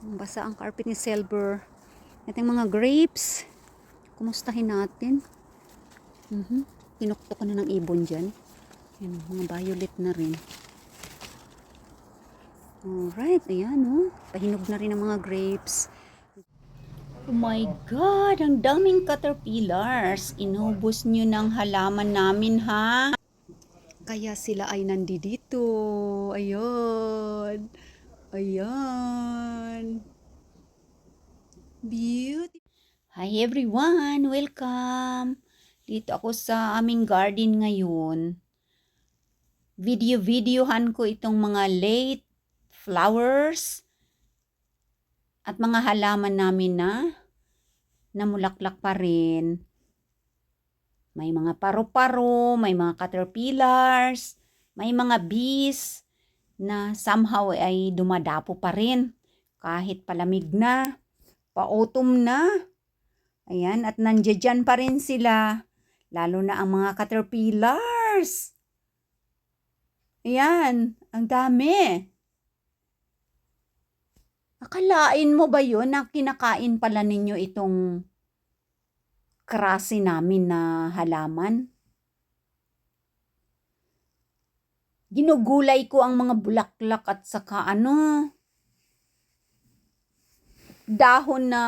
Basa ang carpet ni Silver. Ito yung mga grapes. Kumustahin natin. Tinuktok ko na ng ibon dyan. Yan, mga violet na rin. Alright, ayan oh. Pahinog na rin ang mga grapes. Oh my God, ang daming caterpillars. Inubos nyo ng halaman namin ha. Kaya sila ay nandito. Ayun. Ayan. Beauty. Hi everyone, welcome. Dito ako sa aming garden ngayon. Videohan ko itong mga late flowers at mga halaman namin na namulaklak pa rin. May mga paru-paro, may mga caterpillars, may mga bees na somehow ay dumadapo pa rin kahit palamig na, pa-autumn na. Ayan, at nandiyan pa rin sila, lalo na ang mga caterpillars. Ayan, ang dami. Akalain mo ba yun na kinakain pala ninyo itong krasi namin na halaman? Ginugulay ko ang mga bulaklak at saka dahon na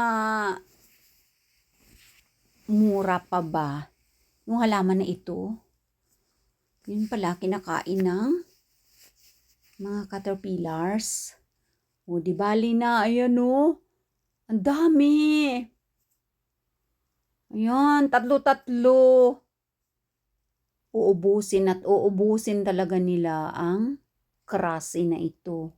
mura pa ba yung halaman na ito. Yun pala kinakain ng mga caterpillars. O di bali na, ayan o. Ang dami. Ayan, tatlo-tatlo. Uubusin at uubusin talaga nila ang krasi na ito.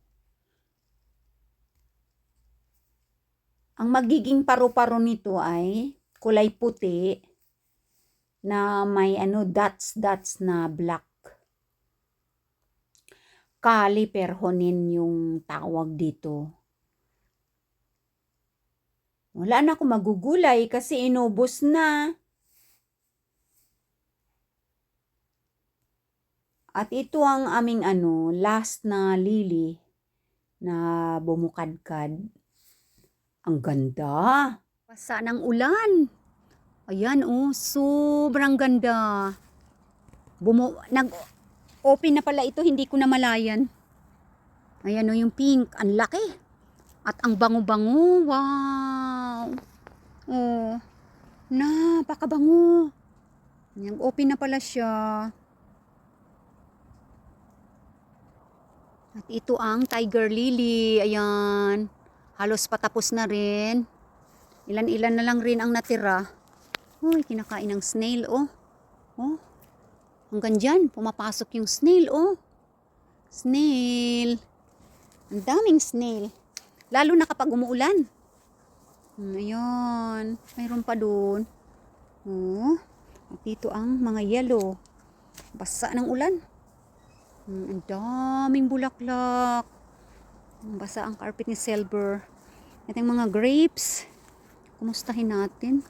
Ang magiging paru-paro nito ay kulay puti na may dots na black. Caliperhonin yung tawag dito. Wala na ako magugulay kasi inubos na. At ito ang aming last na lily na bumukadkad. Ang ganda. Basa ng ulan. Ayan oh, sobrang ganda. Nag-open na pala ito, hindi ko na malayan. Ayan oh, yung pink, ang laki. At ang bango-bango, wow. Oh, napakabango. Nag-open na pala siya. At ito ang tiger lily, ayan. Halos patapos na rin. Ilan-ilan na lang rin ang natira. Uy, kinakain ng snail, oh. Oh, hanggang dyan, pumapasok yung snail, oh. Snail. Ang daming snail. Lalo na kapag umuulan. Ayan, mayroon pa doon. Oh, at dito ang mga yellow. Basa ng ulan. Ang daming bulaklak. Basa ang carpet ni Silver. Ito yung mga grapes. Kumustahin natin.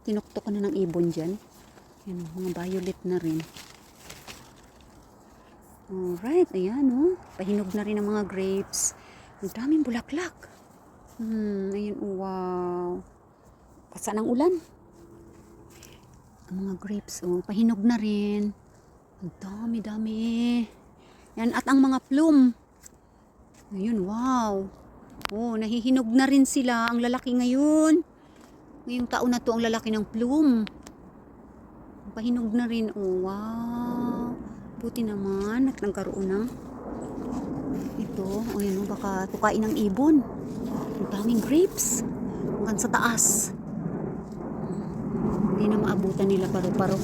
Tinuktok ko na ng ibon dyan. Yan, mga violet na rin. Alright, ayan oh. Pahinog na rin ang mga grapes. Ang daming bulaklak. Ayan, wow. Basa ng ulan. Ang mga grapes oh, pahinog na rin. Ang dami-dami. Yan, at ang mga plume. Ayun, wow. Oh, nahihinog na rin sila. Ang lalaki ngayon. Ngayong taon na to ang lalaki ng plume. Pahinog na rin. Oh, wow. Buti naman at nagkaroon ng ito. Oh, yan, oh, baka tukain ng ibon. Ang daming grapes. Hanggang sa taas. Hindi na maabutan nila paru-paro.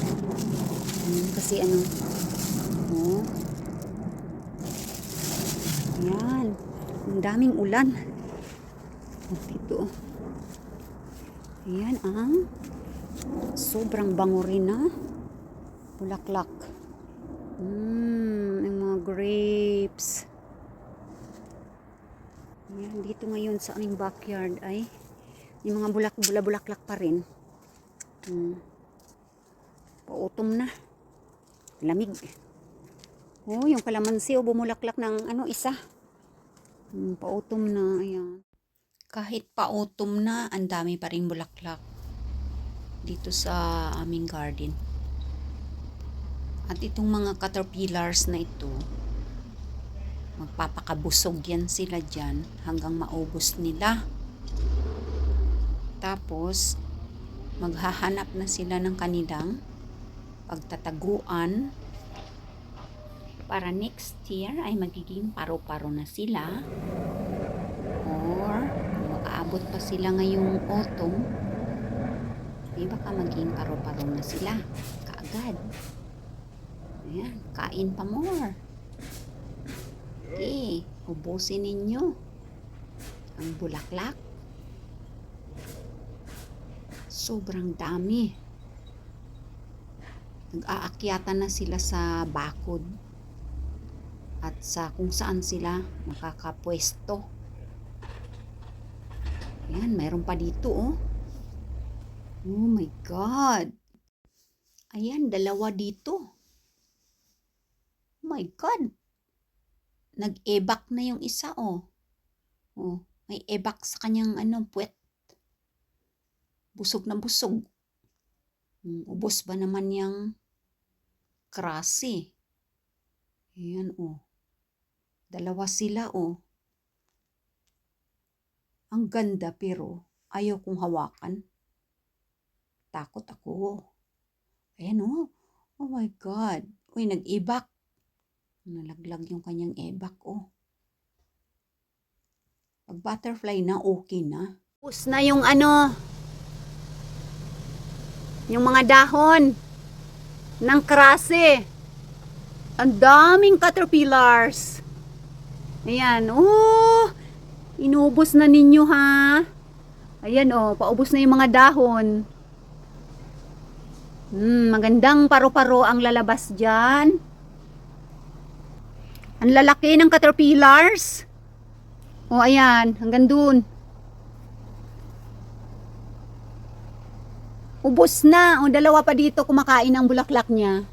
Kasi oh. Yan. Ang daming ulan. Ito. Ayan ang sobrang bango rin na bulaklak. Ang mga grapes. Ayan, dito ngayon sa aming backyard ay yung mga bulaklak pa rin. Pa-autumn na. Lamig. Oh, yung kalamansi bumulaklak ng isa. Pautom na, ayan. Kahit pautom na, ang dami pa rin bulaklak dito sa aming garden. At itong mga caterpillars na ito, magpapakabusog yan sila dyan hanggang maubos nila. Tapos, maghahanap na sila ng kanilang pagtataguan para next year ay magiging paro-paro na sila, or kung makaabot pa sila ngayong autumn, di baka maging paro-paro na sila kaagad. Ayan, kain pa more. Okay, ubusin ninyo ang bulaklak. Sobrang dami. Nag-aakyatan na sila sa bakod at sa kung saan sila makakapwesto. Ayan, mayroon pa dito oh. Oh my God. Ayan, dalawa dito. Oh my God. Nag-ebak na yung isa oh. Oh, may ebak sa kanyang puwet. Busog na busog. Ubos ba naman yung krasi? Ayan oh. Dalawa sila oh. Ang ganda pero ayaw kong hawakan. Takot ako. Ayan oh. Oh my God. Uy, nag-ebak. Nalaglag yung kanyang ebak oh. Pag butterfly na, okay na. Tapos na yung yung mga dahon ng krase. Ang daming caterpillars. Ayan, oh, inubos na ninyo ha. Ayan oh, paubos na yung mga dahon. Magandang paro-paro ang lalabas dyan. Ang lalaki ng caterpillars. Oh, ayan, hanggang dun. Ubos na. O, dalawa pa dito kumakain ng bulaklak niya.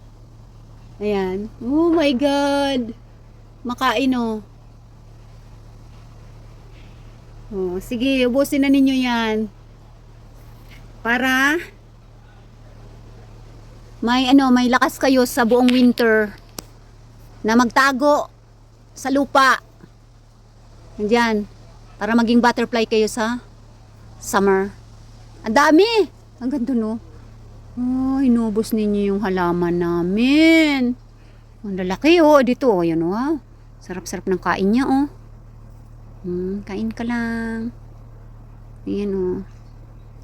Ayan. Oh my God. Makain oh. Oh, sige, ubusin na ninyo yan. Para may may lakas kayo sa buong winter na magtago sa lupa. Diyan. Para maging butterfly kayo sa summer. Ang dami. Ang ganda no. Oh, inubos ninyo yung halaman namin. Ang lalaki oh. Dito oh. Yan oh. Sarap-sarap ng kain niya oh. Kain ka lang. Ayan oh.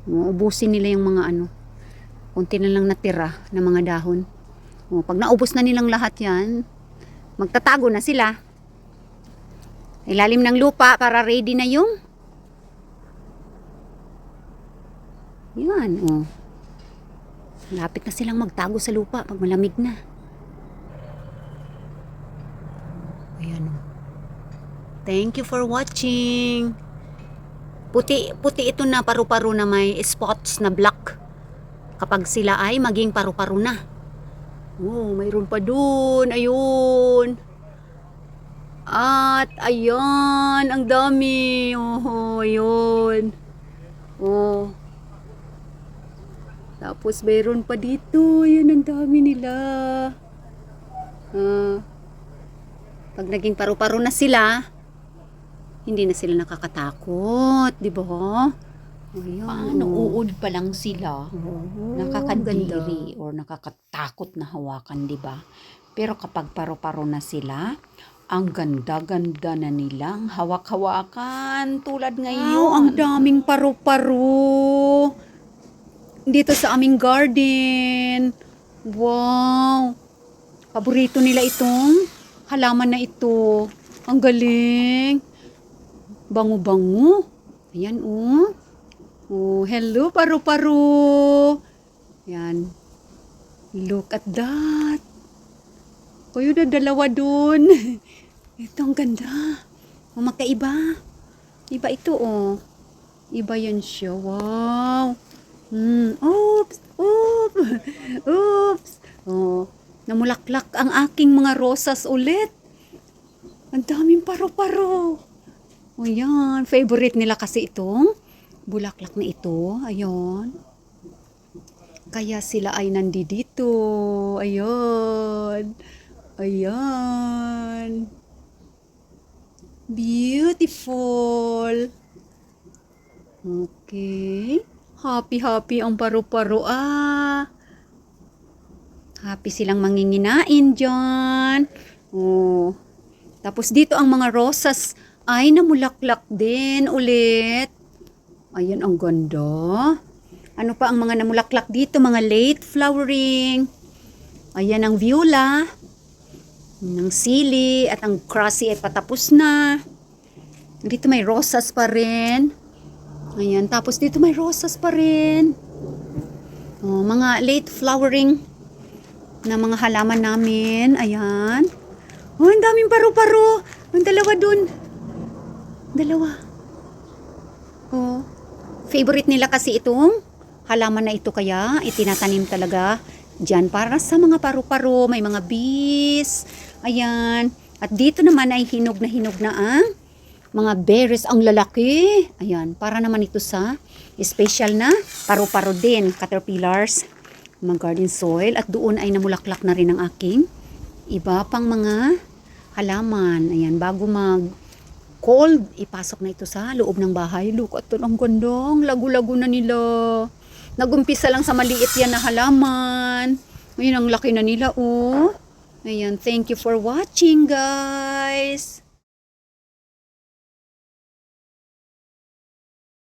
Ubusin nila yung mga kunti na lang natira na mga dahon. Oh, pag naubos na nilang lahat yan, magtatago na sila. Ilalim ng lupa para ready na yung yan oh. Lapit na silang magtago sa lupa pag malamig na. Ayan oh. Thank you for watching. Puti ito na paru-paro na may spots na black kapag sila ay maging paru-paro na. Oh, mayroon pa dun. Ayun. At ayan, ang dami. Oh, ayun. Oh. Tapos mayroon pa dito. Ayan, ang dami nila. Pag naging paru-paro na sila, hindi na sila nakakatakot, di ba? Ayan. Paano uod pa lang sila, nakakadiri or nakakatakot na hawakan, di ba? Pero kapag paru-paro na sila, ang ganda-ganda na nilang hawak-hawakan. Tulad ngayon. Wow, ang daming paru-paro dito sa aming garden. Wow. Paborito nila itong halaman na ito. Ang galing. Bango-bango. Ayan oh. Oh, hello paru-paro. Ayan. Look at that. Kayo na dalawa dun. Ito ang ganda. Oh, magkaiba. Iba ito oh. Iba yan siya. Wow. Oops. Oops. Oops. Oh, namulaklak ang aking mga rosas ulit. Ang daming paro-paro. O yan, favorite nila kasi itong bulaklak na ito. Ayun. Kaya sila ay nandito. Ayun. Ayan. Beautiful. Okay. Happy ang paru-paro Happy silang manginginain dyan. Oh. Tapos dito ang mga rosas ay namulaklak din ulit. Ayan, ang ganda. Ano pa ang mga namulaklak dito? Mga late flowering. Ayan ang viola. Ng sili. At ang crushy ay patapos na. Dito may rosas pa rin. Ayan, tapos dito may rosas pa rin. Oh, mga late flowering na mga halaman namin. Ayan. Oh, ang daming paru-paro. Ang dalawa dun. Dalawa. Oh. Favorite nila kasi itong halaman na ito, kaya itinatanim talaga dyan para sa mga paru-paro. May mga bees. Ayan. At dito naman ay hinog na ang mga berries, ang lalaki. Ayan, para naman ito sa special na paru-paro din, caterpillars, mga garden soil. At doon ay namulaklak na rin ang aking iba pang mga halaman. Ayan, bago mag-cold, ipasok na ito sa loob ng bahay. Look at ang gandang, lagu-lago na nila. Nagumpisa lang sa maliit yan na halaman. Ayan, ang laki na nila, oh. Ayan, thank you for watching, guys.